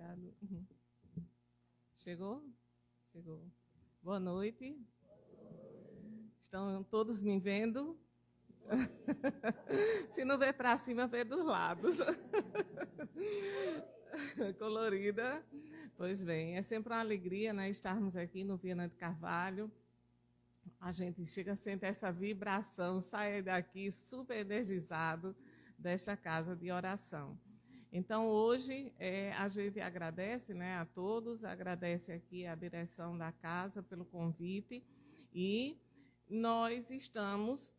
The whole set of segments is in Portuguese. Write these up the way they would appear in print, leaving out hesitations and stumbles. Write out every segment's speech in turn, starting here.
Obrigado. Chegou? Chegou. Boa noite. Estão todos me vendo? Se não vê para cima, vê dos lados. Colorida. Pois bem, é sempre uma alegria, né, estarmos aqui no Viana de Carvalho. A gente chega a sentir essa vibração, sai daqui super energizado desta casa de oração. Então, hoje, a gente agradece, né, a todos, agradece aqui a direção da casa pelo convite e nós estamos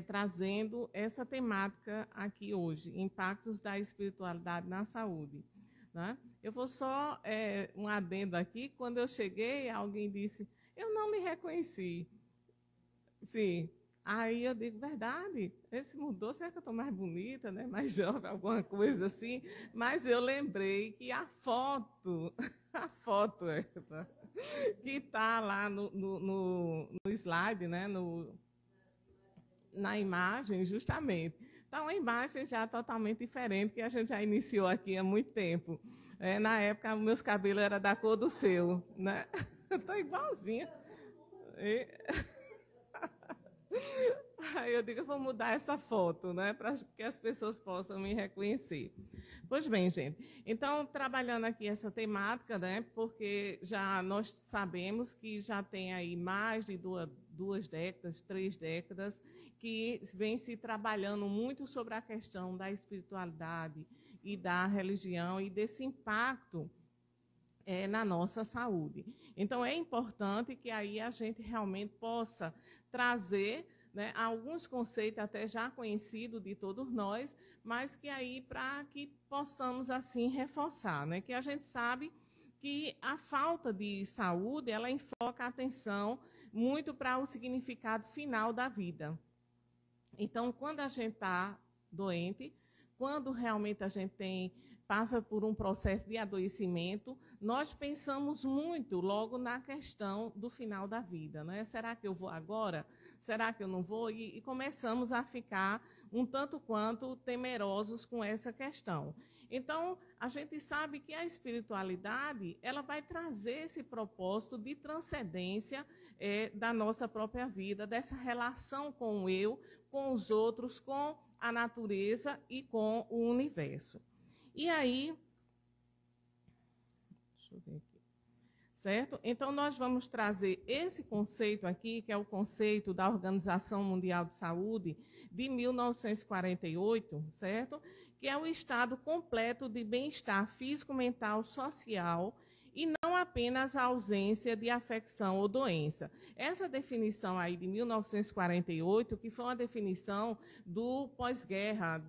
trazendo essa temática aqui hoje, impactos da espiritualidade na saúde. Né? Eu vou só um adendo aqui, quando eu cheguei, alguém disse, eu não me reconheci. Sim. Aí eu digo, verdade, esse mudou, será que eu estou mais bonita, né? Mais jovem, alguma coisa assim? Mas eu lembrei que a foto que está lá no slide, né? Na imagem, justamente. Então, a imagem já é totalmente diferente, que a gente já iniciou aqui há muito tempo. Na época, meus cabelos eram da cor do seu, né? Estou igualzinha. Aí eu digo, eu vou mudar essa foto, né, para que as pessoas possam me reconhecer. Pois bem, gente, então, trabalhando aqui essa temática, né, porque já nós sabemos que já tem aí mais de duas décadas, 3 décadas, que vem se trabalhando muito sobre a questão da espiritualidade e da religião e desse impacto na nossa saúde. Então, é importante que aí a gente realmente possa trazer, né, alguns conceitos até já conhecidos de todos nós, mas que aí para que possamos assim reforçar, né, que a gente sabe que a falta de saúde, ela enfoca a atenção muito para o significado final da vida. Então, quando a gente está doente, quando realmente a gente passa por um processo de adoecimento, nós pensamos muito logo na questão do final da vida, né? Será que eu vou agora? Será que eu não vou? E começamos a ficar um tanto quanto temerosos com essa questão. Então, a gente sabe que a espiritualidade, ela vai trazer esse propósito de transcendência da nossa própria vida, dessa relação com o eu, com os outros, com a natureza e com o universo. E aí, deixa eu ver aqui, certo? Então, nós vamos trazer esse conceito aqui, que é o conceito da Organização Mundial de Saúde, de 1948, certo? Que é o estado completo de bem-estar físico, mental, social, e não apenas a ausência de afecção ou doença. Essa definição aí de 1948, que foi uma definição do pós-guerra,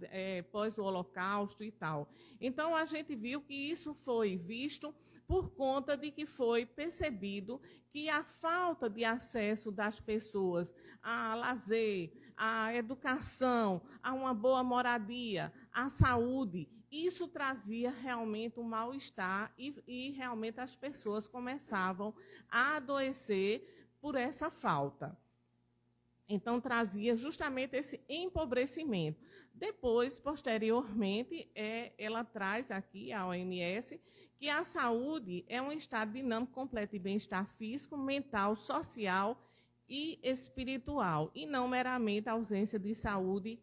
pós o Holocausto e tal. Então, a gente viu que isso foi visto por conta de que foi percebido que a falta de acesso das pessoas a lazer, à educação, a uma boa moradia, à saúde, isso trazia realmente um mal-estar e realmente as pessoas começavam a adoecer por essa falta. Então, trazia justamente esse empobrecimento. Depois, posteriormente, ela traz aqui, a OMS, que a saúde é um estado dinâmico completo de bem-estar físico, mental, social e espiritual, e não meramente a ausência de saúde,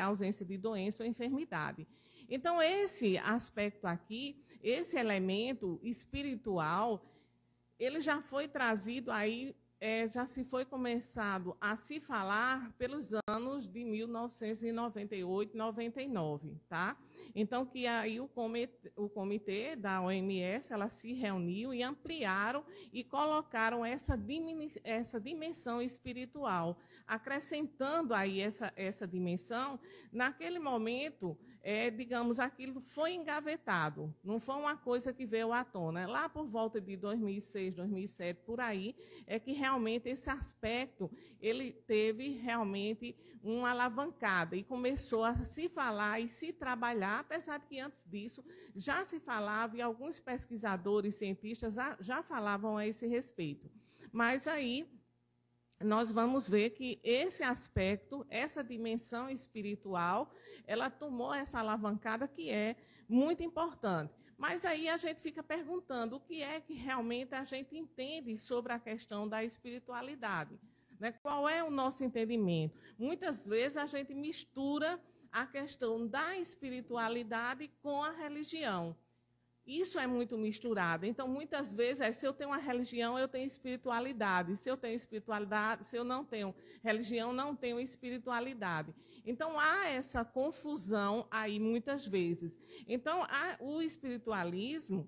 ausência de doença ou enfermidade. Então, esse aspecto aqui, esse elemento espiritual, ele já foi trazido aí, já se foi começado a se falar pelos anos de 1998, 99, tá? Então, que aí o comitê da OMS, ela se reuniu e ampliaram e colocaram essa dimensão espiritual, acrescentando aí essa dimensão. Naquele momento, digamos, aquilo foi engavetado, não foi uma coisa que veio à tona. Lá por volta de 2006, 2007, por aí, é que realmente esse aspecto, ele teve realmente uma alavancada e começou a se falar e se trabalhar, apesar de que antes disso já se falava e alguns pesquisadores, cientistas já falavam a esse respeito. Mas aí nós vamos ver que esse aspecto, essa dimensão espiritual, ela tomou essa alavancada que é muito importante. Mas aí a gente fica perguntando o que é que realmente a gente entende sobre a questão da espiritualidade, né? Qual é o nosso entendimento? Muitas vezes a gente mistura a questão da espiritualidade com a religião. Isso é muito misturado. Então, muitas vezes, se eu tenho uma religião, eu tenho espiritualidade. Se eu tenho espiritualidade, se eu não tenho religião, não tenho espiritualidade. Então, há essa confusão aí muitas vezes. Então, o espiritualismo,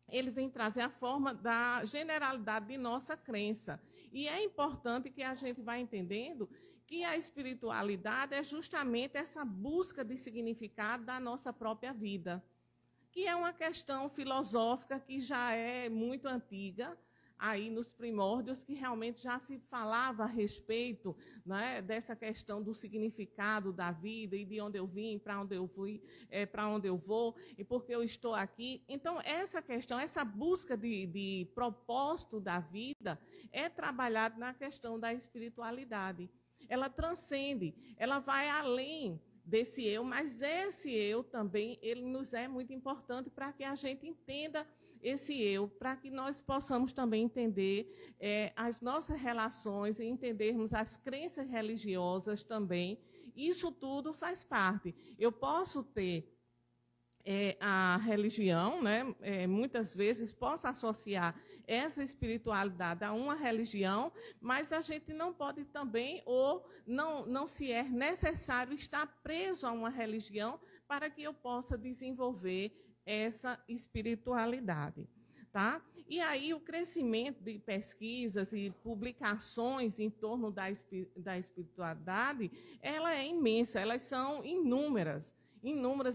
ele vem trazer a forma da generalidade de nossa crença. E é importante que a gente vá entendendo que a espiritualidade é justamente essa busca de significado da nossa própria vida, que é uma questão filosófica que já é muito antiga, aí nos primórdios, que realmente já se falava a respeito, né, dessa questão do significado da vida e de onde eu vim, para onde eu fui, para onde eu vou e por que eu estou aqui. Então, essa questão, essa busca de propósito da vida é trabalhada na questão da espiritualidade. Ela transcende, ela vai além desse eu, mas esse eu também, ele nos é muito importante para que a gente entenda esse eu, para que nós possamos também entender as nossas relações e entendermos as crenças religiosas também. Isso tudo faz parte. Eu posso ter a religião, né? Muitas vezes posso associar essa espiritualidade a uma religião, mas a gente não pode também, ou não se é necessário estar preso a uma religião para que eu possa desenvolver essa espiritualidade. Tá? E aí o crescimento de pesquisas e publicações em torno da espiritualidade, ela é imensa, elas são inúmeras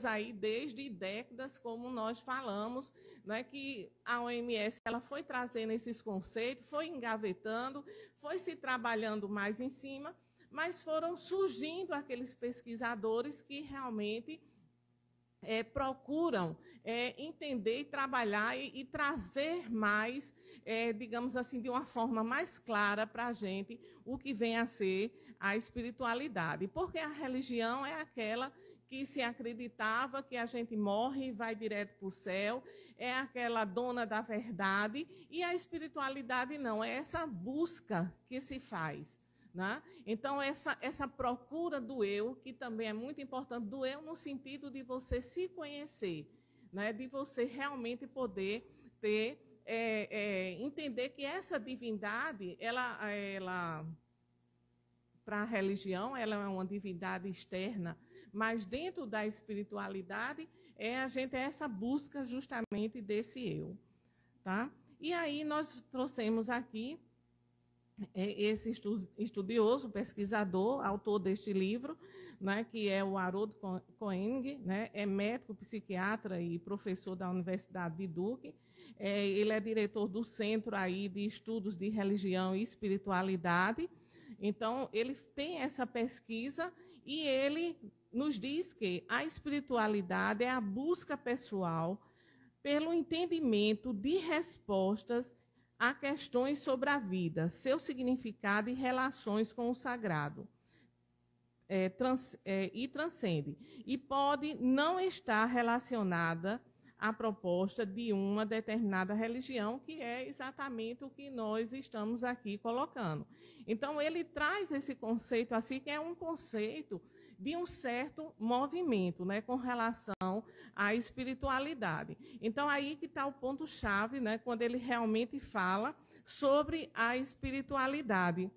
aí desde décadas, como nós falamos, né, que a OMS ela foi trazendo esses conceitos, foi engavetando, foi se trabalhando mais em cima, mas foram surgindo aqueles pesquisadores que realmente procuram entender e trabalhar e trazer mais, digamos assim, de uma forma mais clara para a gente o que vem a ser a espiritualidade. Porque a religião é aquela que se acreditava que a gente morre e vai direto para o céu, é aquela dona da verdade, e a espiritualidade não, é essa busca que se faz. Né? Então, essa procura do eu, que também é muito importante, do eu no sentido de você se conhecer, né? De você realmente poder ter, entender que essa divindade, ela para a religião, ela é uma divindade externa, mas dentro da espiritualidade, a gente essa busca justamente desse eu. Tá? E aí nós trouxemos aqui esse estudioso, pesquisador, autor deste livro, né, que é o Harold Koenig, né, é médico, psiquiatra e professor da Universidade de Duke. Ele é diretor do Centro aí de Estudos de Religião e Espiritualidade. Então, ele tem essa pesquisa e ele nos diz que a espiritualidade é a busca pessoal pelo entendimento de respostas a questões sobre a vida, seu significado e relações com o sagrado. E transcende. E pode não estar relacionada à proposta de uma determinada religião, que é exatamente o que nós estamos aqui colocando. Então, ele traz esse conceito assim, que é um conceito de um certo movimento, né, com relação à espiritualidade. Então, aí que está o ponto-chave, né, quando ele realmente fala sobre a espiritualidade.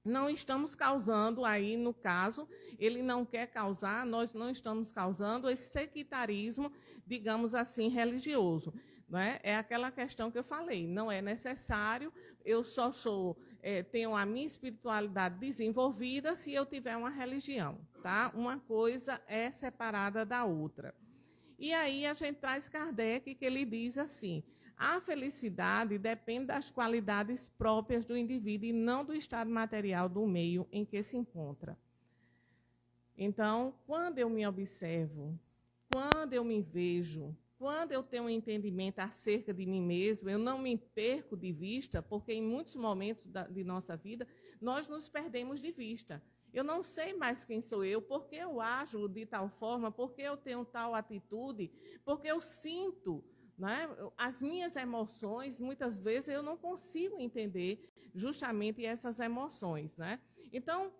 Não estamos causando aí, no caso, ele não quer causar, nós não estamos causando esse sectarismo, digamos assim, religioso. Né? É aquela questão que eu falei, não é necessário, eu só tenho a minha espiritualidade desenvolvida se eu tiver uma religião. Tá? Uma coisa é separada da outra. E aí a gente traz Kardec, que ele diz assim: a felicidade depende das qualidades próprias do indivíduo e não do estado material do meio em que se encontra. Então, quando eu me observo, quando eu me vejo, quando eu tenho um entendimento acerca de mim mesmo, eu não me perco de vista, porque em muitos momentos de nossa vida, nós nos perdemos de vista. Eu não sei mais quem sou eu, porque eu ajo de tal forma, porque eu tenho tal atitude, porque eu sinto, né, as minhas emoções, muitas vezes eu não consigo entender justamente essas emoções, né? Então,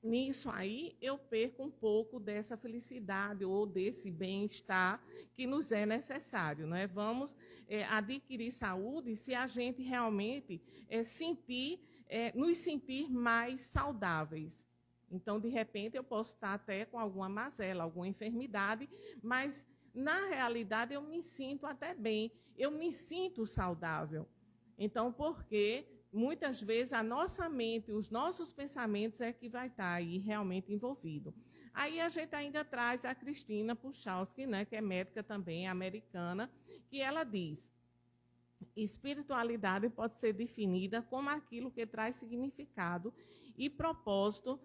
nisso aí, eu perco um pouco dessa felicidade ou desse bem-estar que nos é necessário, né? Vamos adquirir saúde se a gente realmente nos sentir mais saudáveis. Então, de repente, eu posso estar até com alguma mazela, alguma enfermidade, mas, na realidade, eu me sinto até bem, eu me sinto saudável. Então, porque muitas vezes a nossa mente, os nossos pensamentos é que vai estar aí realmente envolvido. Aí a gente ainda traz a Cristina Puchalski, né, que é médica também americana, que ela diz: espiritualidade pode ser definida como aquilo que traz significado e propósito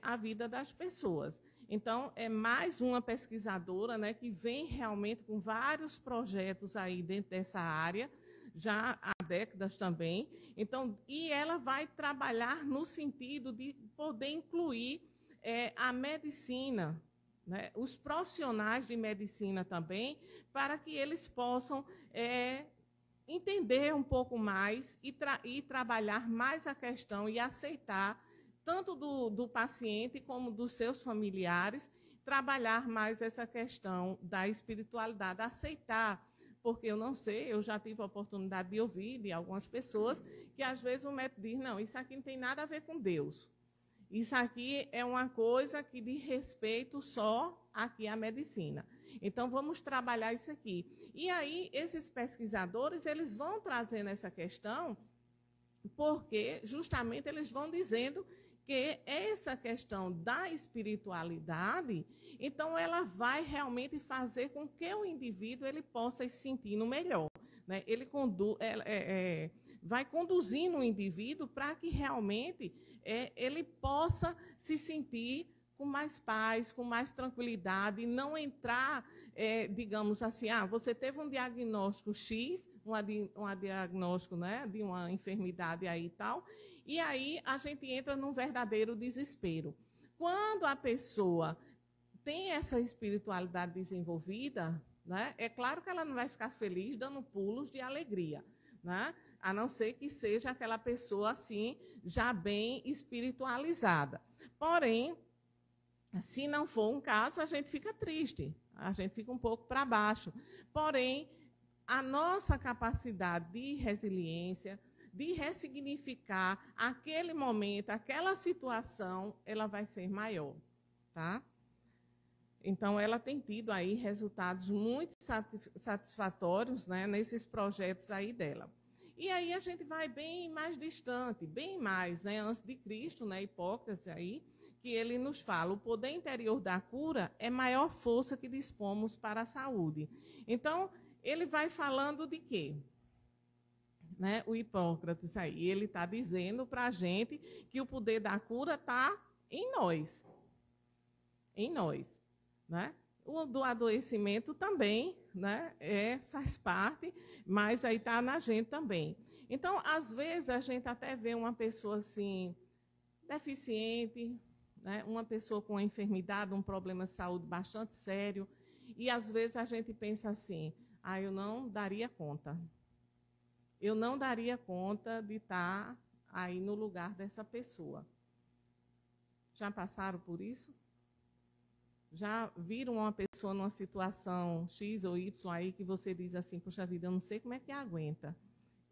à vida das pessoas. Então, é mais uma pesquisadora, né, que vem realmente com vários projetos aí dentro dessa área, já há décadas também. Então, e ela vai trabalhar no sentido de poder incluir a medicina, né, os profissionais de medicina também, para que eles possam entender um pouco mais e trabalhar mais a questão e aceitar, tanto do paciente como dos seus familiares, trabalhar mais essa questão da espiritualidade, aceitar. Porque eu não sei, eu já tive a oportunidade de ouvir de algumas pessoas que às vezes o médico diz: não, isso aqui não tem nada a ver com Deus. Isso aqui é uma coisa que diz respeito só aqui à medicina. Então, vamos trabalhar isso aqui. E aí, esses pesquisadores, eles vão trazendo essa questão, porque justamente eles vão dizendo que essa questão da espiritualidade, então ela vai realmente fazer com que o indivíduo ele possa se sentir no melhor, né? Ele vai conduzindo o indivíduo para que realmente ele possa se sentir com mais paz, com mais tranquilidade, e não entrar, digamos assim, você teve um diagnóstico X, um diagnóstico, né, de uma enfermidade aí e tal, e aí a gente entra num verdadeiro desespero. Quando a pessoa tem essa espiritualidade desenvolvida, né, é claro que ela não vai ficar feliz dando pulos de alegria, né, a não ser que seja aquela pessoa assim, já bem espiritualizada. Porém, se não for um caso, a gente fica triste, a gente fica um pouco para baixo. Porém, a nossa capacidade de resiliência, de ressignificar aquele momento, aquela situação, ela vai ser maior, tá? Então, ela tem tido aí resultados muito satisfatórios, né, nesses projetos aí dela. E aí a gente vai bem mais distante, bem mais, né, antes de Cristo, né, Hipócrates aí, que ele nos fala: o poder interior da cura é maior força que dispomos para a saúde. Então, ele vai falando de quê? Né, o Hipócrates aí, ele está dizendo para a gente que o poder da cura está em nós. Em nós. Né? O do adoecimento também, né, faz parte, mas aí está na gente também. Então, às vezes, a gente até vê uma pessoa assim, deficiente, né, uma pessoa com uma enfermidade, um problema de saúde bastante sério, e às vezes a gente pensa assim: eu não daria conta. Eu não daria conta de estar aí no lugar dessa pessoa. Já passaram por isso? Já viram uma pessoa numa situação X ou Y aí que você diz assim: poxa vida, eu não sei como é que aguenta.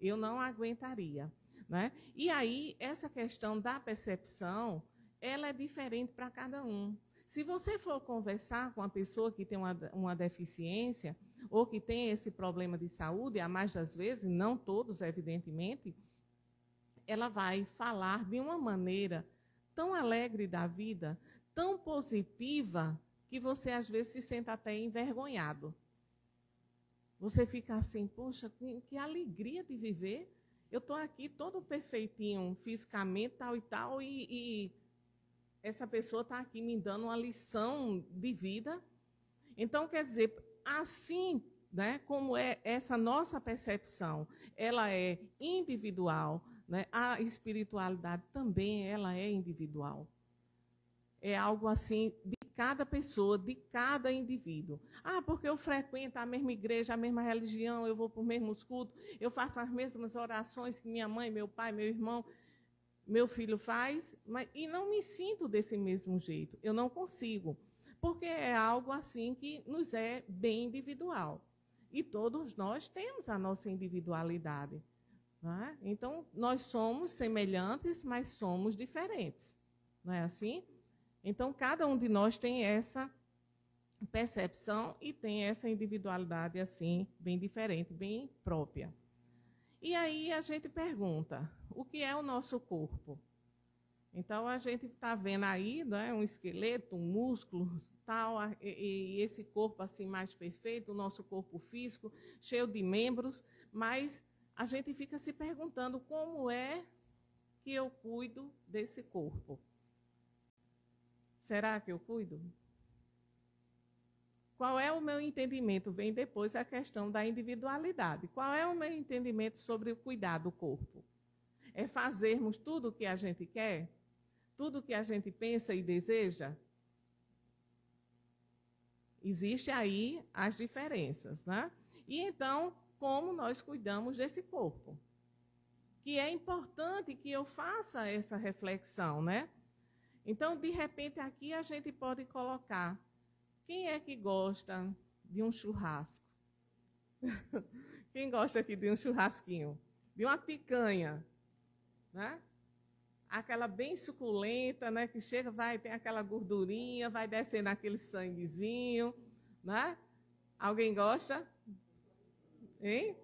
Eu não aguentaria. Né? E aí, essa questão da percepção, ela é diferente para cada um. Se você for conversar com uma pessoa que tem uma deficiência ou que tem esse problema de saúde, a mais das vezes, não todos, evidentemente, ela vai falar de uma maneira tão alegre da vida, tão positiva, que você às vezes se sente até envergonhado. Você fica assim: poxa, que alegria de viver. Eu estou aqui todo perfeitinho fisicamente, tal e tal, e essa pessoa está aqui me dando uma lição de vida. Então, quer dizer, assim, né, como é essa nossa percepção, ela é individual, né, a espiritualidade também ela é individual. é algo assim de cada pessoa, de cada indivíduo. Ah, porque eu frequento a mesma igreja, a mesma religião, eu vou para os mesmos cultos, eu faço as mesmas orações que minha mãe, meu pai, meu irmão, meu filho faz, e não me sinto desse mesmo jeito. Eu não consigo, porque é algo assim que nos é bem individual. E todos nós temos a nossa individualidade. Não é? Então, nós somos semelhantes, mas somos diferentes. Não é assim? Então, cada um de nós tem essa percepção e tem essa individualidade assim, bem diferente, bem própria. E aí a gente pergunta, o que é o nosso corpo? Então, a gente está vendo aí, né, um esqueleto, um músculo, tal, e esse corpo assim mais perfeito, o nosso corpo físico, cheio de membros, mas a gente fica se perguntando como é que eu cuido desse corpo. Será que eu cuido? Qual é o meu entendimento? Vem depois a questão da individualidade. Qual é o meu entendimento sobre o cuidar do corpo? É fazermos tudo o que a gente quer? Tudo o que a gente pensa e deseja? Existem aí as diferenças, né? E então, como nós cuidamos desse corpo? Que é importante que eu faça essa reflexão, né? Então, de repente, aqui a gente pode colocar, quem é que gosta de um churrasco? Quem gosta aqui de um churrasquinho? De uma picanha, né? Aquela bem suculenta, né? Que chega, tem aquela gordurinha, vai descendo aquele sanguezinho, né? Alguém gosta? Hein?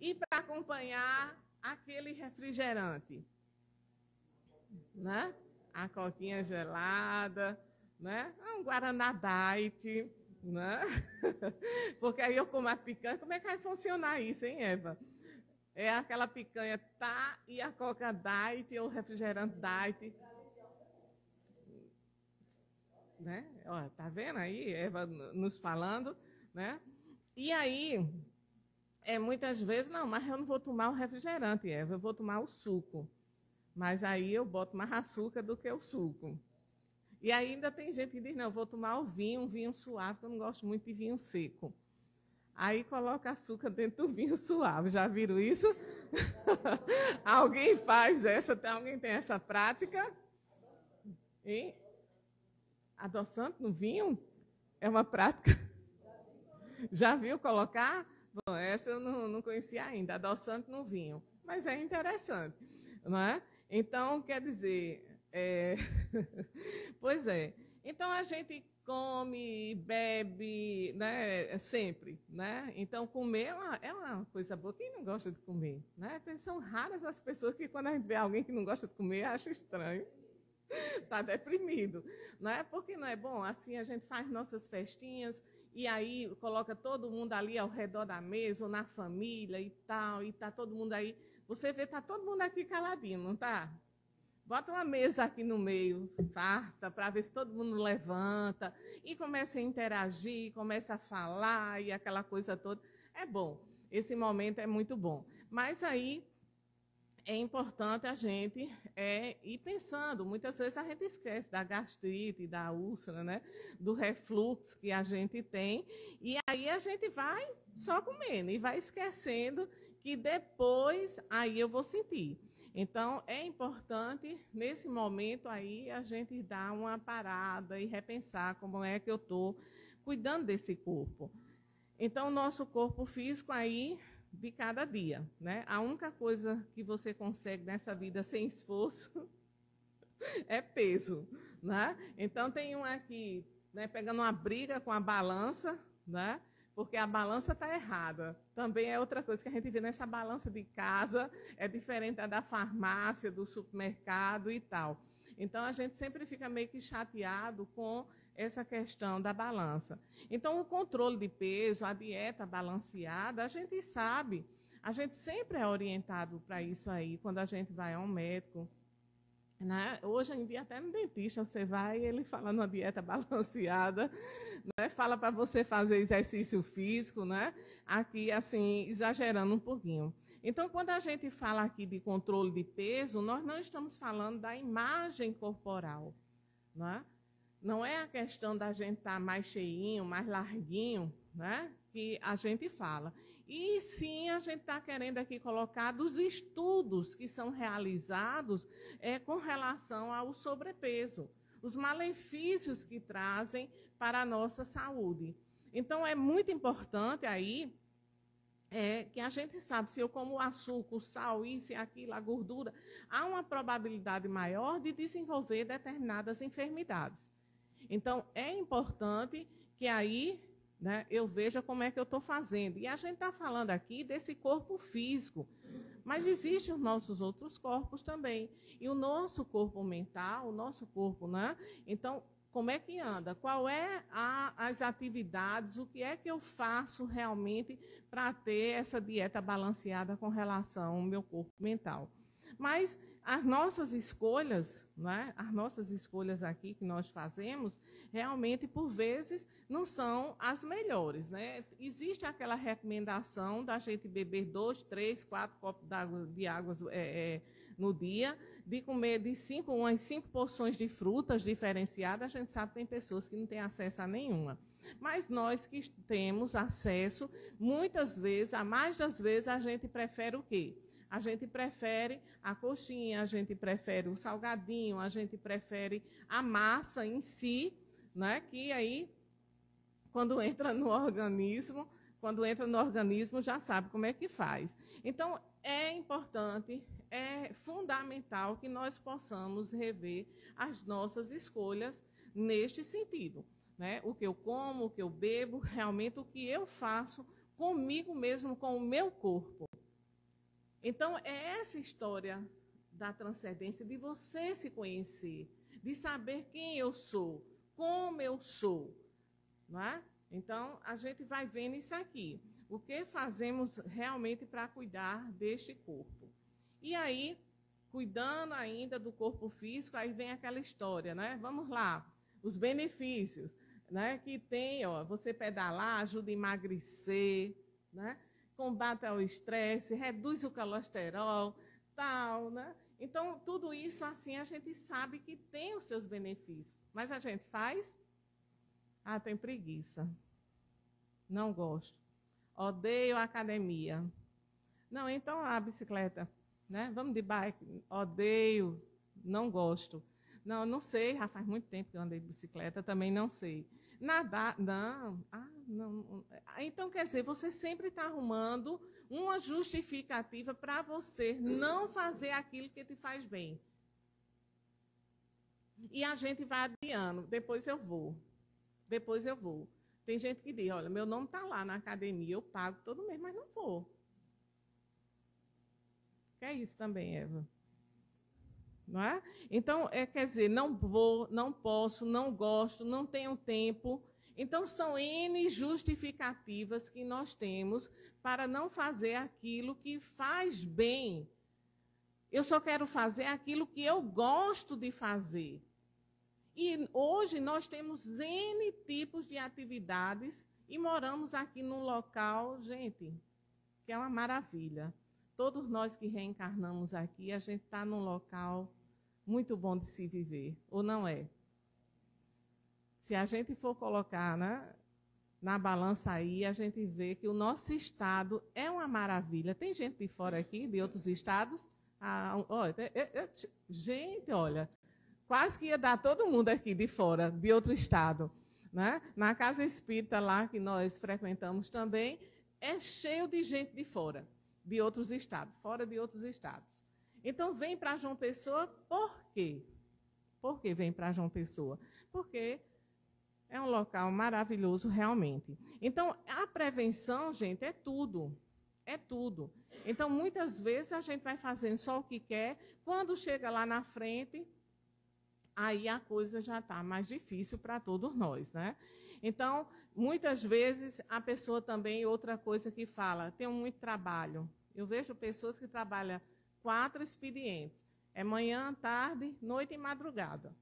E para acompanhar aquele refrigerante, né? A coquinha gelada, né? Um Guaraná Diet, né? Porque aí eu como a picanha, como é que vai funcionar isso, hein, Eva? É aquela picanha e a Coca Diet ou refrigerante Diet. Né? Ó, tá vendo aí, Eva nos falando, né? E aí, muitas vezes, não, mas eu não vou tomar o refrigerante, Eva, eu vou tomar o suco. Mas aí eu boto mais açúcar do que o suco. E ainda tem gente que diz, não, eu vou tomar o vinho, um vinho suave, porque eu não gosto muito de vinho seco. Aí coloca açúcar dentro do vinho suave. Já viram isso? Alguém faz essa? Alguém tem essa prática? Hein? Adoçante no vinho? É uma prática? Já viu colocar? Bom, essa eu não conhecia ainda, adoçante no vinho. Mas é interessante, não é? Então, quer dizer, pois é. Então, a gente come, bebe, né, sempre, né? Então, comer é uma coisa boa. Quem não gosta de comer? Né? São raras as pessoas que, quando a gente vê alguém que não gosta de comer, acha estranho. Está deprimido, não é? Porque não é bom? Assim a gente faz nossas festinhas e aí coloca todo mundo ali ao redor da mesa ou na família e tal, e está todo mundo aí. Você vê, está todo mundo aqui caladinho, não está? Bota uma mesa aqui no meio, farta, para ver se todo mundo levanta e começa a interagir, começa a falar e aquela coisa toda. É bom, esse momento é muito bom. Mas aí é importante a gente ir pensando. Muitas vezes a gente esquece da gastrite, da úlcera, né? Do refluxo que a gente tem. E aí a gente vai só comendo e vai esquecendo que depois aí eu vou sentir. Então, é importante, nesse momento aí, a gente dar uma parada e repensar como é que eu estou cuidando desse corpo. Então, o nosso corpo físico aí, de cada dia, né? A única coisa que você consegue nessa vida sem esforço é peso, né? Então, tem um aqui, né, pegando uma briga com a balança, né? Porque a balança está errada. Também é outra coisa que a gente vê nessa balança de casa, é diferente da farmácia, do supermercado e tal. Então, a gente sempre fica meio que chateado com essa questão da balança. Então, o controle de peso, a dieta balanceada, a gente sabe, a gente sempre é orientado para isso aí, quando a gente vai a um médico, né? Hoje em dia, até no dentista, você vai e ele fala numa dieta balanceada, né? Fala para você fazer exercício físico, né? Aqui, assim, exagerando um pouquinho. Então, quando a gente fala aqui de controle de peso, nós não estamos falando da imagem corporal, né? Não é a questão da gente estar mais cheinho, mais larguinho, né? Que a gente fala. E sim, a gente está querendo aqui colocar dos estudos que são realizados com relação ao sobrepeso, os malefícios que trazem para a nossa saúde. Então, é muito importante aí que a gente sabe, se eu como açúcar, o sal, isso e aquilo, a gordura, há uma probabilidade maior de desenvolver determinadas enfermidades. Então, é importante que aí, né, eu veja como é que eu estou fazendo. E a gente está falando aqui desse corpo físico, mas existem os nossos outros corpos também. E o nosso corpo mental, o nosso corpo, né? Então, como é que anda? Qual é as atividades, o que é que eu faço realmente para ter essa dieta balanceada com relação ao meu corpo mental? Mas as nossas escolhas, né, as nossas escolhas aqui que nós fazemos, realmente, por vezes, não são as melhores, né? Existe aquela recomendação da gente beber 2, 3, 4 copos de água no dia, de comer umas 5 porções de frutas diferenciadas. A gente sabe que tem pessoas que não têm acesso a nenhuma. Mas nós que temos acesso, muitas vezes, a mais das vezes, a gente prefere o quê? A gente prefere a coxinha, a gente prefere o salgadinho, a gente prefere a massa em si, né? Que aí, quando entra no organismo, já sabe como é que faz. Então, é importante, é fundamental que nós possamos rever as nossas escolhas neste sentido, né? O que eu como, o que eu bebo, realmente o que eu faço comigo mesmo, com o meu corpo. Então, é essa história da transcendência, de você se conhecer, de saber quem eu sou, como eu sou, não é? Então, a gente vai vendo isso aqui. O que fazemos realmente para cuidar deste corpo? E aí, cuidando ainda do corpo físico, aí vem aquela história, né? Vamos lá, os benefícios, né? Que tem, ó, você pedalar ajuda a emagrecer, né? Combate ao estresse, reduz o colesterol, tal, né? Então, tudo isso, assim, a gente sabe que tem os seus benefícios. Mas a gente faz? Ah, tem preguiça. Não gosto. Odeio a academia. Não, então a bicicleta, né? Vamos de bike. Odeio, não gosto. Não, não sei, já faz muito tempo que eu andei de bicicleta, também não sei. Nadar, não. Ah, não. Então, quer dizer, você sempre está arrumando uma justificativa para você não fazer aquilo que te faz bem. E a gente vai adiando, depois eu vou. Tem gente que diz, olha, meu nome está lá na academia, eu pago todo mês, mas não vou. Que é isso também, Eva? Não é? Então, quer dizer, não vou, não posso, não gosto, não tenho tempo. Então, são N justificativas que nós temos para não fazer aquilo que faz bem. Eu só quero fazer aquilo que eu gosto de fazer. E hoje nós temos N tipos de atividades e moramos aqui num local, gente, que é uma maravilha. Todos nós que reencarnamos aqui, a gente está num local muito bom de se viver, ou não é? Se a gente for colocar, né, na balança aí, a gente vê que o nosso estado é uma maravilha. Tem gente de fora aqui, de outros estados? Gente, olha, quase que ia dar todo mundo aqui de fora, de outro estado. Né? Na casa espírita lá, que nós frequentamos também, é cheio de gente de fora, de outros estados, fora de outros estados. Então, vem para João Pessoa, por quê? Por que vem para João Pessoa? Porque é um local maravilhoso, realmente. Então, a prevenção, gente, é tudo. É tudo. Então, muitas vezes, a gente vai fazendo só o que quer. Quando chega lá na frente, aí a coisa já está mais difícil para todos nós, né? Então, muitas vezes, a pessoa também, outra coisa que fala, tem muito trabalho. Eu vejo pessoas que trabalham 4 expedientes. É manhã, tarde, noite e madrugada.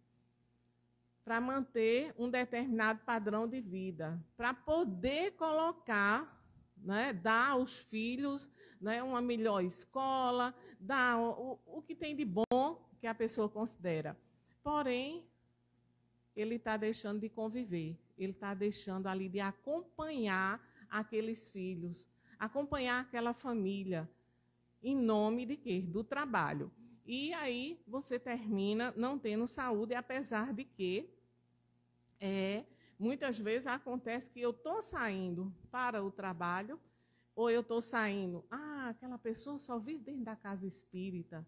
Para manter um determinado padrão de vida, para poder colocar, né, dar aos filhos, né, uma melhor escola, dar o que tem de bom que a pessoa considera. Porém, ele está deixando de conviver, ele está deixando ali de acompanhar aqueles filhos, acompanhar aquela família, em nome de quê? Do trabalho. E aí você termina não tendo saúde, apesar de que muitas vezes acontece que eu estou saindo para o trabalho, ou eu estou saindo, aquela pessoa só vive dentro da casa espírita,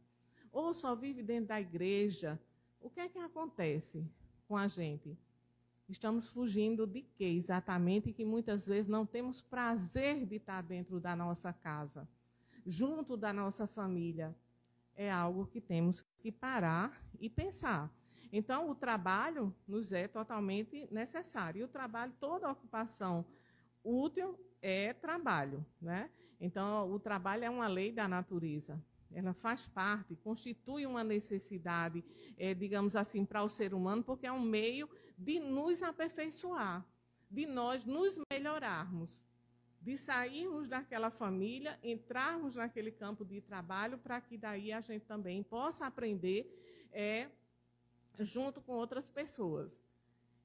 ou só vive dentro da igreja. O que é que acontece com a gente? Estamos fugindo de quê exatamente? Que muitas vezes não temos prazer de estar dentro da nossa casa, junto da nossa família. É algo que temos que parar e pensar. Então, o trabalho nos é totalmente necessário. E o trabalho, toda ocupação útil é trabalho, né? Então, o trabalho é uma lei da natureza. Ela faz parte, constitui uma necessidade, digamos assim, para o ser humano, porque é um meio de nos aperfeiçoar, de nós nos melhorarmos, de sairmos daquela família, entrarmos naquele campo de trabalho, para que daí a gente também possa aprender junto com outras pessoas.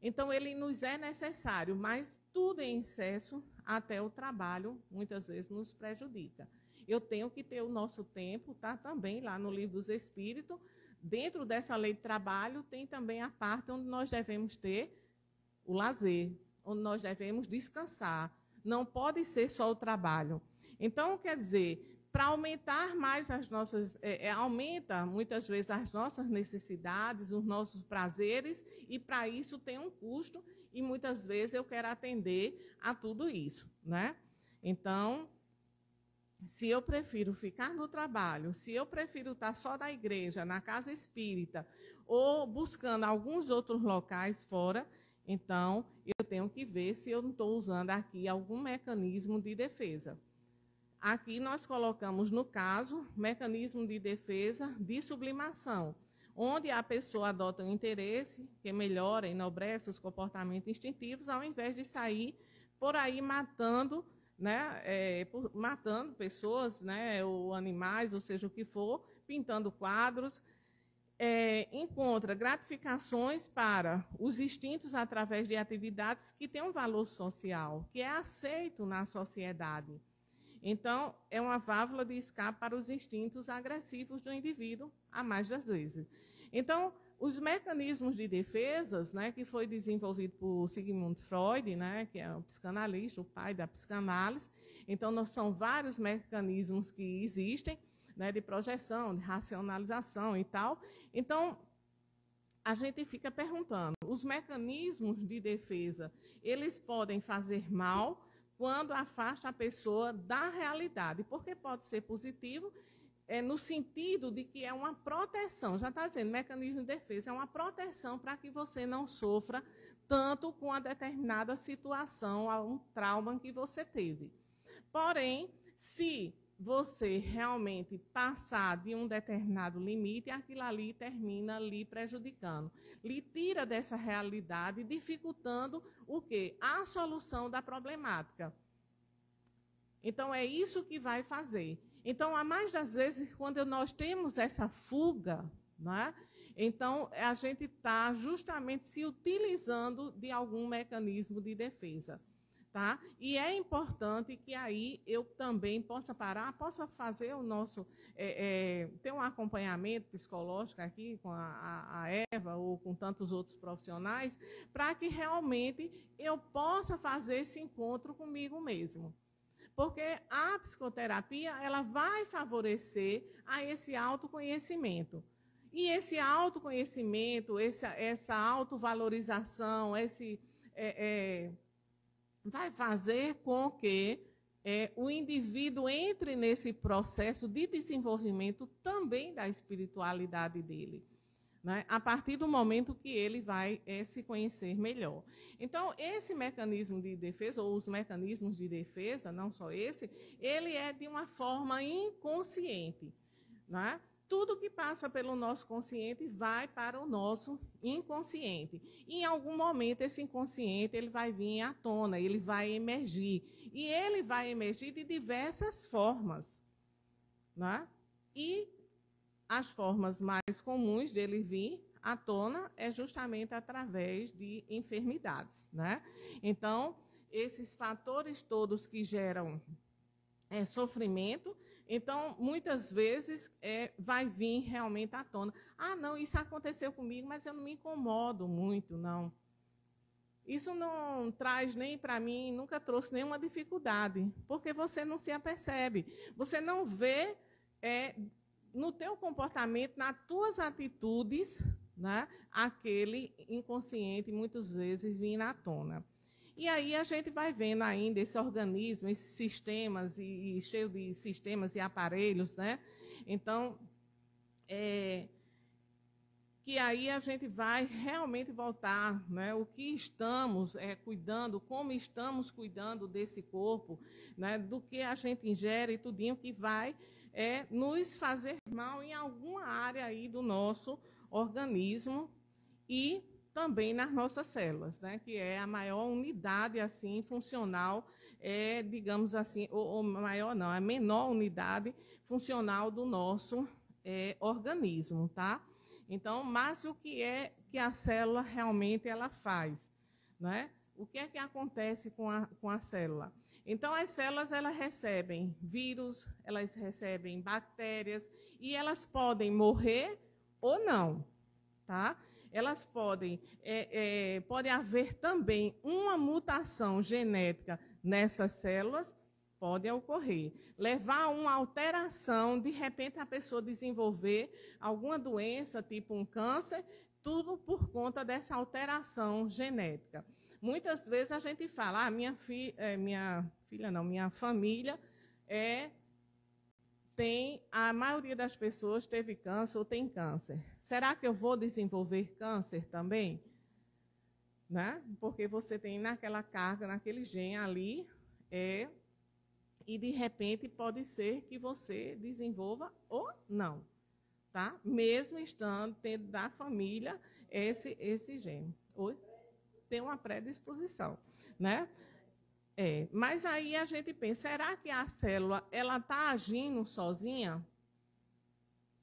Então, ele nos é necessário, mas tudo em excesso, até o trabalho, muitas vezes nos prejudica. Eu tenho que ter o nosso tempo, tá? Também lá no Livro dos Espíritos, dentro dessa lei de trabalho, tem também a parte onde nós devemos ter o lazer, onde nós devemos descansar. Não pode ser só o trabalho. Então, quer dizer, para aumentar mais as nossas, aumenta muitas vezes as nossas necessidades, os nossos prazeres, e para isso tem um custo, e muitas vezes eu quero atender a tudo isso, né? Então, se eu prefiro ficar no trabalho, se eu prefiro estar só da igreja, na casa espírita, ou buscando alguns outros locais fora, então eu tenho que ver se eu não estou usando aqui algum mecanismo de defesa. Aqui nós colocamos, no caso, mecanismo de defesa de sublimação, onde a pessoa adota um interesse que melhora, enobrece os comportamentos instintivos, ao invés de sair por aí matando, né, matando pessoas, né, ou animais, ou seja o que for, pintando quadros. Encontra gratificações para os instintos através de atividades que têm um valor social, que é aceito na sociedade. Então, é uma válvula de escape para os instintos agressivos do indivíduo, a mais das vezes. Então, os mecanismos de defesas, né, que foi desenvolvido por Sigmund Freud, né, que é o psicanalista, o pai da psicanálise. Então, são vários mecanismos que existem, né, de projeção, de racionalização e tal. Então, a gente fica perguntando, os mecanismos de defesa, eles podem fazer mal quando afasta a pessoa da realidade, porque pode ser positivo, no sentido de que é uma proteção, já está dizendo, mecanismo de defesa, é uma proteção para que você não sofra tanto com a determinada situação, um trauma que você teve. Porém, se você realmente passar de um determinado limite, aquilo ali termina lhe prejudicando, lhe tira dessa realidade, dificultando o quê? A solução da problemática. Então, é isso que vai fazer. Então, a mais das vezes, quando nós temos essa fuga, né, então a gente está justamente se utilizando de algum mecanismo de defesa. Tá? E é importante que aí eu também possa parar, possa fazer o nosso, ter um acompanhamento psicológico aqui com a Eva ou com tantos outros profissionais, para que realmente eu possa fazer esse encontro comigo mesmo. Porque a psicoterapia, ela vai favorecer a esse autoconhecimento. E esse autoconhecimento, essa autovalorização, vai fazer com que o indivíduo entre nesse processo de desenvolvimento também da espiritualidade dele, né? A partir do momento que ele vai se conhecer melhor. Então, esse mecanismo de defesa, ou os mecanismos de defesa, não só esse, ele é de uma forma inconsciente, né? tudo que passa pelo nosso consciente vai para o nosso inconsciente. E, em algum momento, esse inconsciente ele vai vir à tona, ele vai emergir. E ele vai emergir de diversas formas. Né? E as formas mais comuns dele vir à tona é justamente através de enfermidades. Né? Então, esses fatores todos que geram sofrimento, então, muitas vezes, vai vir realmente à tona. Ah, não, isso aconteceu comigo, mas eu não me incomodo muito, não. Isso não traz nem para mim, nunca trouxe nenhuma dificuldade, porque você não se apercebe. Você não vê no teu comportamento, nas tuas atitudes, né, aquele inconsciente, muitas vezes, vindo à tona. E aí a gente vai vendo ainda esse organismo, esses sistemas, e cheio de sistemas e aparelhos, né? Então, que aí a gente vai realmente voltar, né? O que estamos cuidando, como estamos cuidando desse corpo, né? Do que a gente ingere e tudinho que vai nos fazer mal em alguma área aí do nosso organismo e também nas nossas células, né, que é a maior unidade assim funcional, digamos assim, ou maior não, a menor unidade funcional do nosso organismo, tá? Então, mas o que é que a célula realmente ela faz, né? O que é que acontece com a célula? Então, as células elas recebem vírus, elas recebem bactérias e elas podem morrer ou não, tá? Elas podem haver também uma mutação genética nessas células, pode ocorrer. Levar a uma alteração, de repente a pessoa desenvolver alguma doença, tipo um câncer, tudo por conta dessa alteração genética. Muitas vezes a gente fala, minha família a maioria das pessoas teve câncer ou tem câncer. Será que eu vou desenvolver câncer também? Né? Porque você tem naquela carga, naquele gene ali, e de repente pode ser que você desenvolva ou não, tá? Mesmo estando tendo da família esse gene. Tem uma predisposição, né? Mas aí a gente pensa, será que a célula ela está agindo sozinha?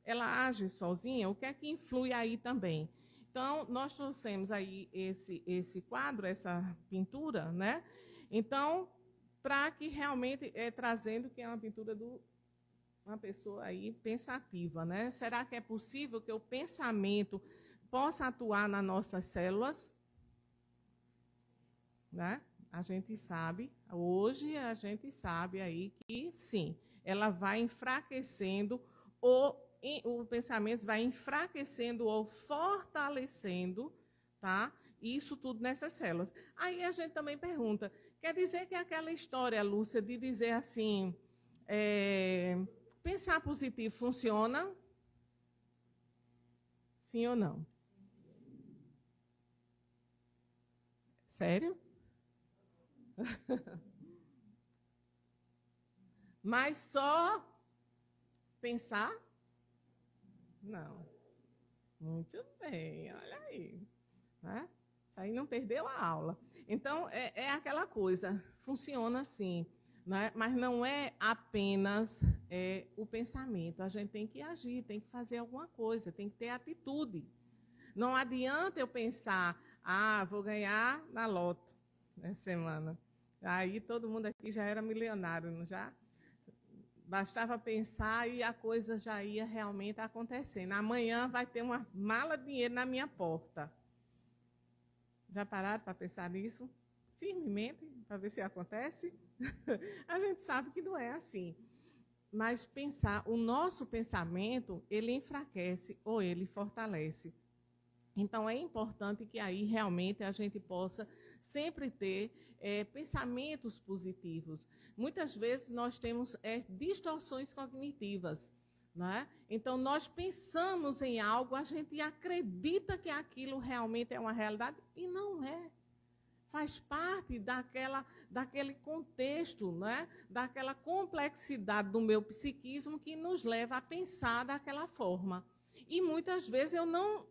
Ela age sozinha? O que é que influi aí também? Então, nós trouxemos aí esse quadro, essa pintura, né? Então, para que realmente trazendo que é uma pintura de uma pessoa aí pensativa, né? Será que é possível que o pensamento possa atuar nas nossas células? Né? A gente sabe, hoje a gente sabe aí que sim, ela vai enfraquecendo, o pensamento vai enfraquecendo ou fortalecendo, tá? Isso tudo nessas células. Aí a gente também pergunta, quer dizer que aquela história, Lúcia, de dizer assim, pensar positivo funciona? Sim ou não? Sério? Mas só pensar? Não. Muito bem, olha aí. Né? Isso aí não perdeu a aula. Então, é aquela coisa, funciona assim, né? Mas não é apenas o pensamento. A gente tem que agir, tem que fazer alguma coisa, tem que ter atitude. Não adianta eu pensar, vou ganhar na loto essa semana. Aí todo mundo aqui já era milionário, não já? Bastava pensar e a coisa já ia realmente acontecendo. Amanhã vai ter uma mala de dinheiro na minha porta. Já pararam para pensar nisso? Firmemente, para ver se acontece? A gente sabe que não é assim. Mas o nosso pensamento, ele enfraquece ou ele fortalece. Então, é importante que aí realmente a gente possa sempre ter pensamentos positivos. Muitas vezes nós temos distorções cognitivas. Né? Então, nós pensamos em algo, a gente acredita que aquilo realmente é uma realidade e não é. faz parte daquele contexto, né? Daquela complexidade do meu psiquismo que nos leva a pensar daquela forma. E muitas vezes eu não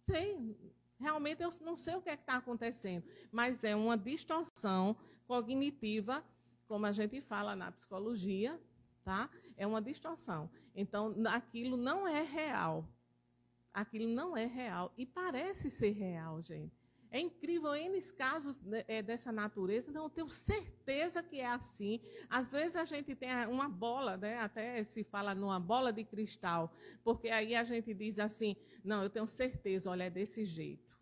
sei, realmente eu não sei o que é que está acontecendo, mas é uma distorção cognitiva, como a gente fala na psicologia, tá? É uma distorção. Então, aquilo não é real. Aquilo não é real. E parece ser real, gente. É incrível, N casos dessa natureza, então eu tenho certeza que é assim. Às vezes a gente tem uma bola, né? Até se fala numa bola de cristal, porque aí a gente diz assim, não, eu tenho certeza, olha, é desse jeito.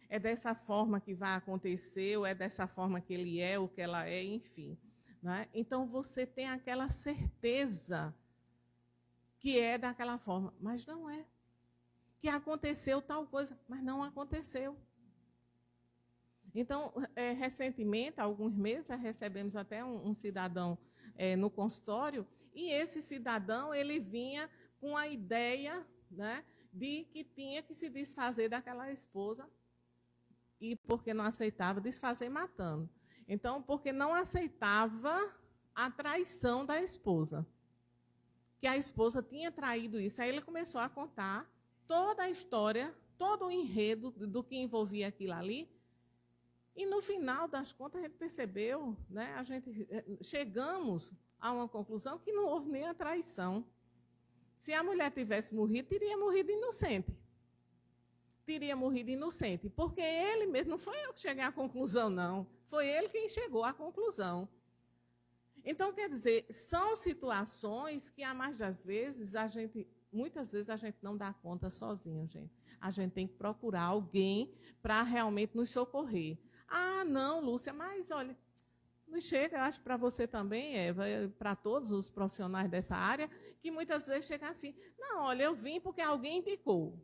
É dessa forma que vai acontecer, ou é dessa forma que ele é, ou que ela é, enfim. Né? Então você tem aquela certeza que é daquela forma, mas não é. Que aconteceu tal coisa, mas não aconteceu. Então, recentemente, há alguns meses, recebemos até um cidadão no consultório, e esse cidadão ele vinha com a ideia, né, de que tinha que se desfazer daquela esposa, e porque não aceitava, desfazer matando. Então, porque não aceitava a traição da esposa, que a esposa tinha traído isso. Aí ele começou a contar toda a história, todo o enredo do que envolvia aquilo ali. E no final das contas a gente percebeu, né, chegamos a uma conclusão que não houve nem a traição. Se a mulher tivesse morrido, teria morrido inocente. Teria morrido inocente, porque ele mesmo, não foi eu que cheguei à conclusão, não. Foi ele quem chegou à conclusão. Então, quer dizer, são situações que, a mais das vezes, muitas vezes a gente não dá conta sozinho, gente. A gente tem que procurar alguém para realmente nos socorrer. Ah, não, Lúcia, mas olha, não chega, eu acho para você também, Eva, para todos os profissionais dessa área, que muitas vezes chega assim, não, olha, eu vim porque alguém indicou,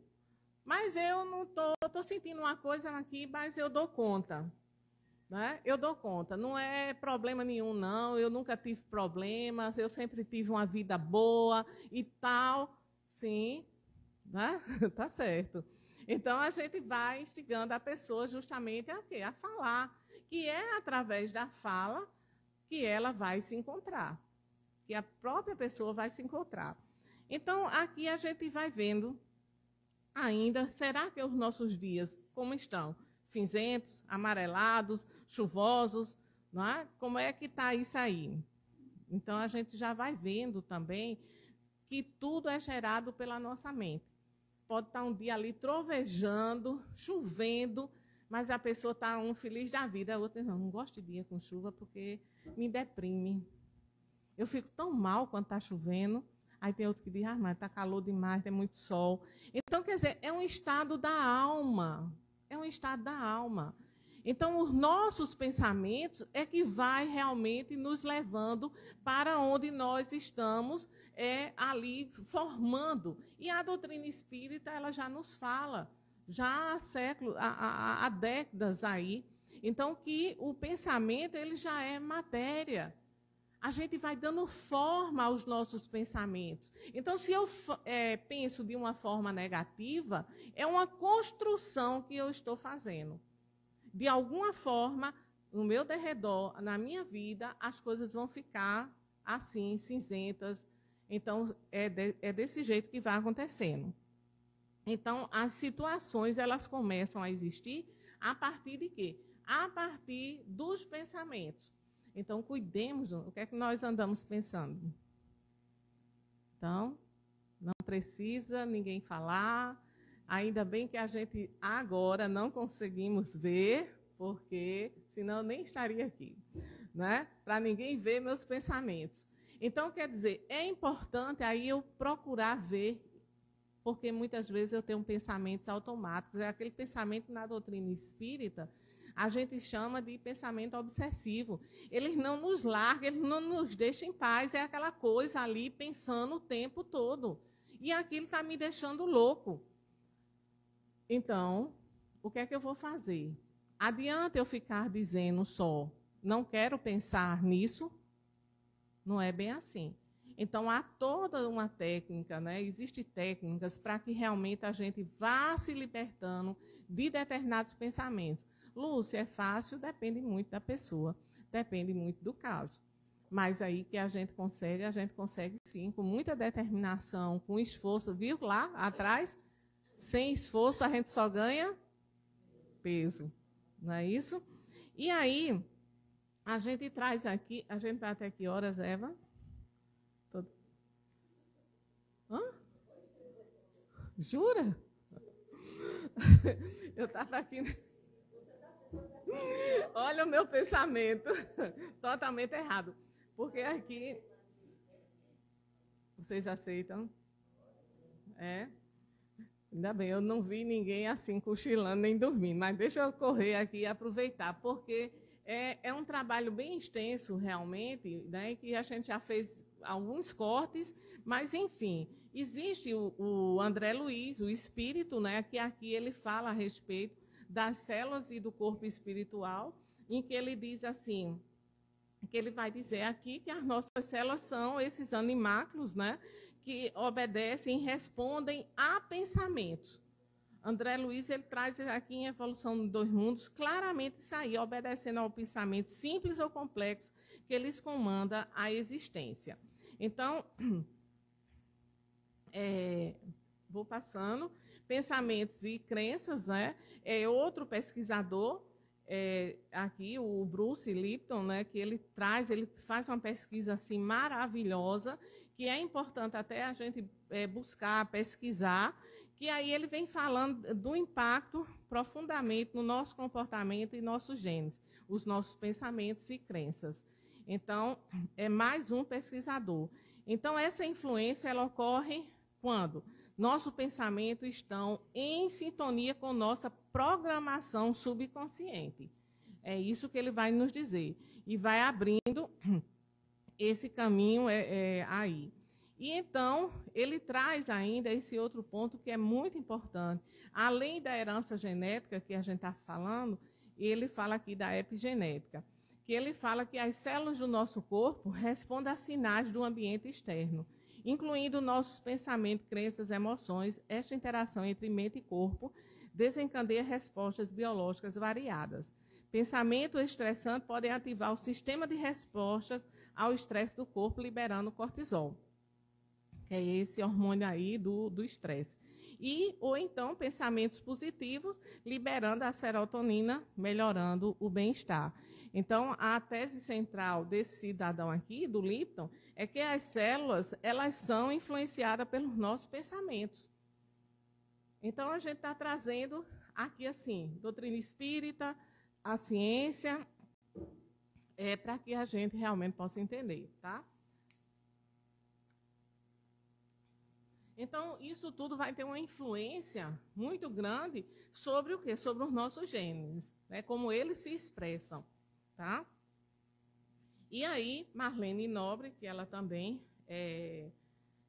mas eu não estou sentindo uma coisa aqui, mas eu dou conta. Né? Eu dou conta, não é problema nenhum, não, eu nunca tive problemas, eu sempre tive uma vida boa e tal, sim, né? Tá certo. Então, a gente vai instigando a pessoa justamente a quê? A falar, que é através da fala que ela vai se encontrar, que a própria pessoa vai se encontrar. Então, aqui a gente vai vendo ainda, será que os nossos dias, como estão? Cinzentos, amarelados, chuvosos, não é? Como é que está isso aí? Então, a gente já vai vendo também que tudo é gerado pela nossa mente. Pode estar um dia ali trovejando, chovendo, mas a pessoa está feliz da vida. A outra não gosto de dia com chuva porque me deprime. Eu fico tão mal quando está chovendo. Aí tem outro que diz, mas está calor demais, tem muito sol. Então, quer dizer, é um estado da alma. É um estado da alma. Então, os nossos pensamentos é que vai realmente nos levando para onde nós estamos ali formando. E a doutrina espírita, ela já nos fala, já há séculos, há décadas aí, então que o pensamento ele já é matéria. A gente vai dando forma aos nossos pensamentos. Então, se eu penso de uma forma negativa, é uma construção que eu estou fazendo. De alguma forma, no meu derredor, na minha vida, as coisas vão ficar assim, cinzentas. Então, é desse jeito que vai acontecendo. Então, as situações, elas começam a existir a partir de quê? A partir dos pensamentos. Então, cuidemos do que é que nós andamos pensando. Então, não precisa ninguém falar. Ainda bem que a gente agora não conseguimos ver, porque senão eu nem estaria aqui, né? Para ninguém ver meus pensamentos. Então, quer dizer, é importante aí eu procurar ver, porque muitas vezes eu tenho pensamentos automáticos. É aquele pensamento na doutrina espírita, a gente chama de pensamento obsessivo. Eles não nos largam, eles não nos deixam em paz. É aquela coisa ali pensando o tempo todo. E aquilo está me deixando louco. Então, o que é que eu vou fazer? Adianta eu ficar dizendo só, não quero pensar nisso? Não é bem assim. Então, há toda uma técnica, né? Existem técnicas para que realmente a gente vá se libertando de determinados pensamentos. Lúcia, é fácil? Depende muito da pessoa, depende muito do caso. Mas aí que a gente consegue sim, com muita determinação, com esforço, viu lá atrás? Sem esforço a gente só ganha peso, não é isso? E aí, a gente traz aqui, a gente vai até que horas, Eva? Hã? Jura? Eu estava aqui. Olha o meu pensamento. Totalmente errado. Porque aqui. Vocês aceitam? É? Ainda bem, eu não vi ninguém assim cochilando nem dormindo. Mas deixa eu correr aqui e aproveitar, porque é um trabalho bem extenso, realmente, né, que a gente já fez alguns cortes, mas, enfim, existe o André Luiz, o espírito, né, que aqui ele fala a respeito das células e do corpo espiritual, em que ele diz assim, que ele vai dizer aqui que as nossas células são esses animáculos, né, que obedecem e respondem a pensamentos. André Luiz ele traz aqui em Evolução dos Dois Mundos claramente isso aí, obedecendo ao pensamento simples ou complexo que lhes comanda a existência. Então, vou passando. Pensamentos e crenças, né? Outro pesquisador, aqui, o Bruce Lipton, né? Que ele faz uma pesquisa assim maravilhosa, que é importante até a gente buscar, pesquisar, que aí ele vem falando do impacto profundamente no nosso comportamento e nossos genes, os nossos pensamentos e crenças. Então, é mais um pesquisador. Então, essa influência ela ocorre quando nosso pensamento estão em sintonia com nossa programação subconsciente. É isso que ele vai nos dizer. E vai abrindo esse caminho aí. E então, ele traz ainda esse outro ponto que é muito importante. Além da herança genética que a gente está falando, ele fala aqui da epigenética, que ele fala que as células do nosso corpo respondem a sinais do ambiente externo, incluindo nossos pensamentos, crenças, emoções. Esta interação entre mente e corpo desencadeia respostas biológicas variadas. Pensamento estressante podem ativar o sistema de respostas ao estresse do corpo, liberando cortisol, que é esse hormônio aí do estresse. Ou então, pensamentos positivos, liberando a serotonina, melhorando o bem-estar. Então, a tese central desse cidadão aqui, do Lipton, é que as células, elas são influenciadas pelos nossos pensamentos. Então, a gente está trazendo aqui, assim, doutrina espírita, a ciência, para que a gente realmente possa entender, tá? Então, isso tudo vai ter uma influência muito grande sobre o quê? Sobre os nossos genes, né? Como eles se expressam, tá? E aí, Marlene Nobre, que ela também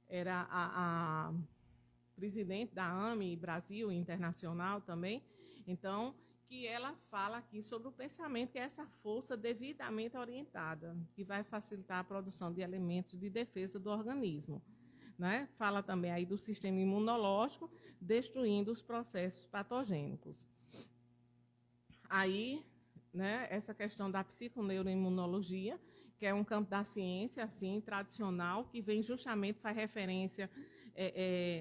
era a presidente da AME Brasil Internacional também, então, que ela fala aqui sobre o pensamento, que é essa força devidamente orientada, que vai facilitar a produção de elementos de defesa do organismo. Né? Fala também aí do sistema imunológico, destruindo os processos patogênicos. Aí, né, essa questão da psiconeuroimunologia, que é um campo da ciência assim tradicional, que vem justamente, faz referência,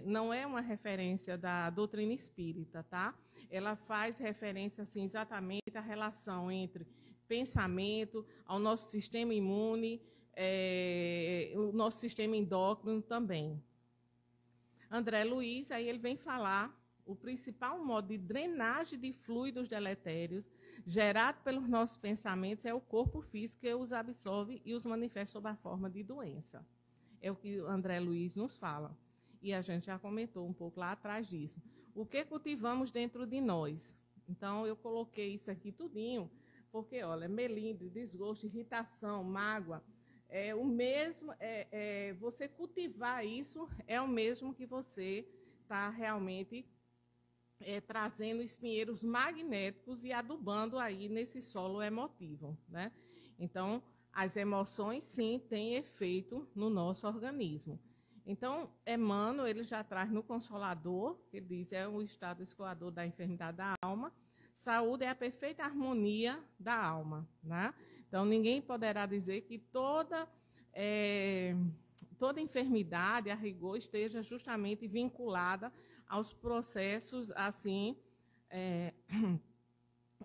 não é uma referência da doutrina espírita, tá? Ela faz referência assim, exatamente à relação entre pensamento, ao nosso sistema imune, o nosso sistema endócrino também. André Luiz, aí ele vem falar o principal modo de drenagem de fluidos deletérios gerado pelos nossos pensamentos é o corpo físico que os absorve e os manifesta sob a forma de doença. É o que o André Luiz nos fala. E a gente já comentou um pouco lá atrás disso. O que cultivamos dentro de nós? Então, eu coloquei isso aqui tudinho, porque, olha, melindre, desgosto, irritação, mágoa, o mesmo, você cultivar isso é o mesmo que você está realmente trazendo espinheiros magnéticos e adubando aí nesse solo emotivo, né? Então, as emoções, sim, têm efeito no nosso organismo. Então, Emmanuel, ele já traz no Consolador, que ele diz, é um estado escoador da enfermidade da alma, Saúde é a perfeita harmonia da alma, né? Então, ninguém poderá dizer que toda enfermidade, a rigor, esteja justamente vinculada aos processos, assim,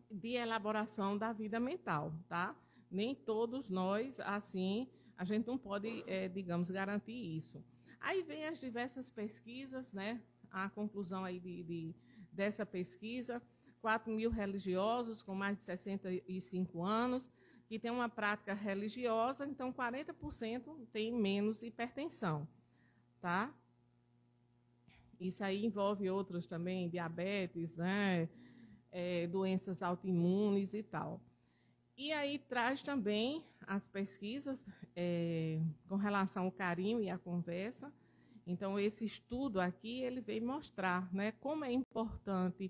de elaboração da vida mental, tá? Nem todos nós, assim, a gente não pode, digamos, garantir isso. Aí vem as diversas pesquisas, né? A conclusão aí dessa pesquisa, 4.000 religiosos com mais de 65 anos, que têm uma prática religiosa, então 40% tem menos hipertensão, tá? Isso aí envolve outros também, diabetes, né? Doenças autoimunes e tal. E aí traz também as pesquisas com relação ao carinho e à conversa. Então, esse estudo aqui, ele veio mostrar, né, como é importante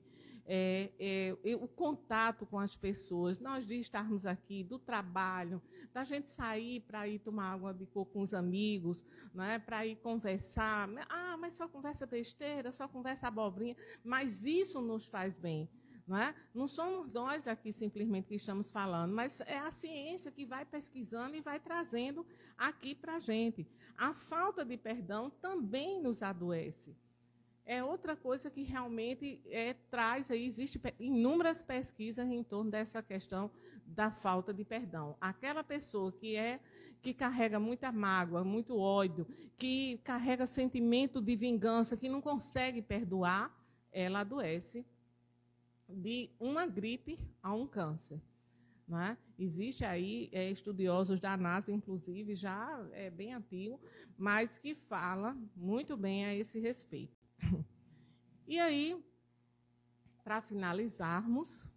o contato com as pessoas, nós de estarmos aqui, do trabalho, da gente sair para ir tomar água de coco com os amigos, né, para ir conversar. Ah, mas só conversa besteira, só conversa abobrinha, mas isso nos faz bem. Não é? Não somos nós aqui simplesmente que estamos falando, mas é a ciência que vai pesquisando e vai trazendo aqui para a gente. A falta de perdão também nos adoece. É outra coisa que realmente traz, aí existem inúmeras pesquisas em torno dessa questão da falta de perdão. Aquela pessoa que carrega muita mágoa, muito ódio, que carrega sentimento de vingança, que não consegue perdoar, ela adoece de uma gripe a um câncer. Não é? Existe aí estudiosos da NASA, inclusive, já é bem antigo, mas que fala muito bem a esse respeito. E aí, para finalizarmos,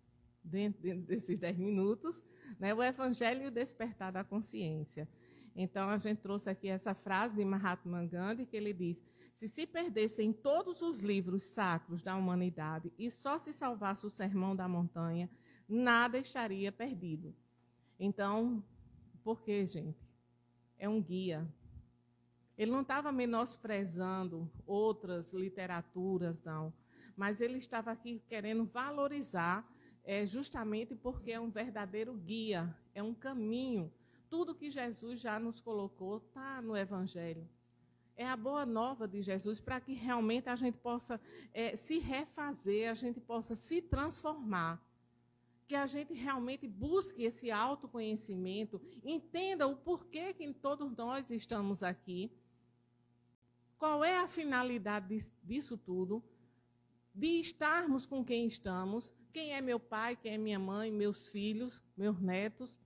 dentro desses 10 minutos, né, o Evangelho e o Despertar da Consciência. Então, a gente trouxe aqui essa frase de Mahatma Gandhi, que ele diz: se perdessem todos os livros sacros da humanidade e só se salvasse o Sermão da Montanha, nada estaria perdido. Então, por quê, gente? É um guia. Ele não estava menosprezando outras literaturas, não, mas ele estava aqui querendo valorizar, justamente porque é um verdadeiro guia, é um caminho. Tudo que Jesus já nos colocou está no Evangelho. É a boa nova de Jesus para que realmente a gente possa se refazer, a gente possa se transformar. Que a gente realmente busque esse autoconhecimento, entenda o porquê que todos nós estamos aqui, qual é a finalidade disso tudo, de estarmos com quem estamos, quem é meu pai, quem é minha mãe, meus filhos, meus netos.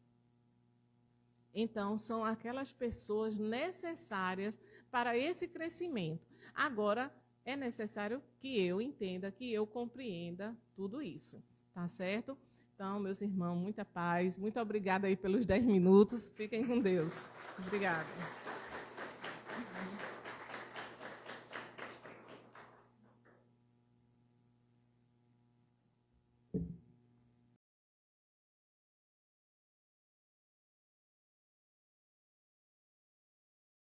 Então, são aquelas pessoas necessárias para esse crescimento. Agora, é necessário que eu entenda, que eu compreenda tudo isso, tá certo? Então, meus irmãos, muita paz. Muito obrigada aí pelos 10 minutos. Fiquem com Deus. Obrigada.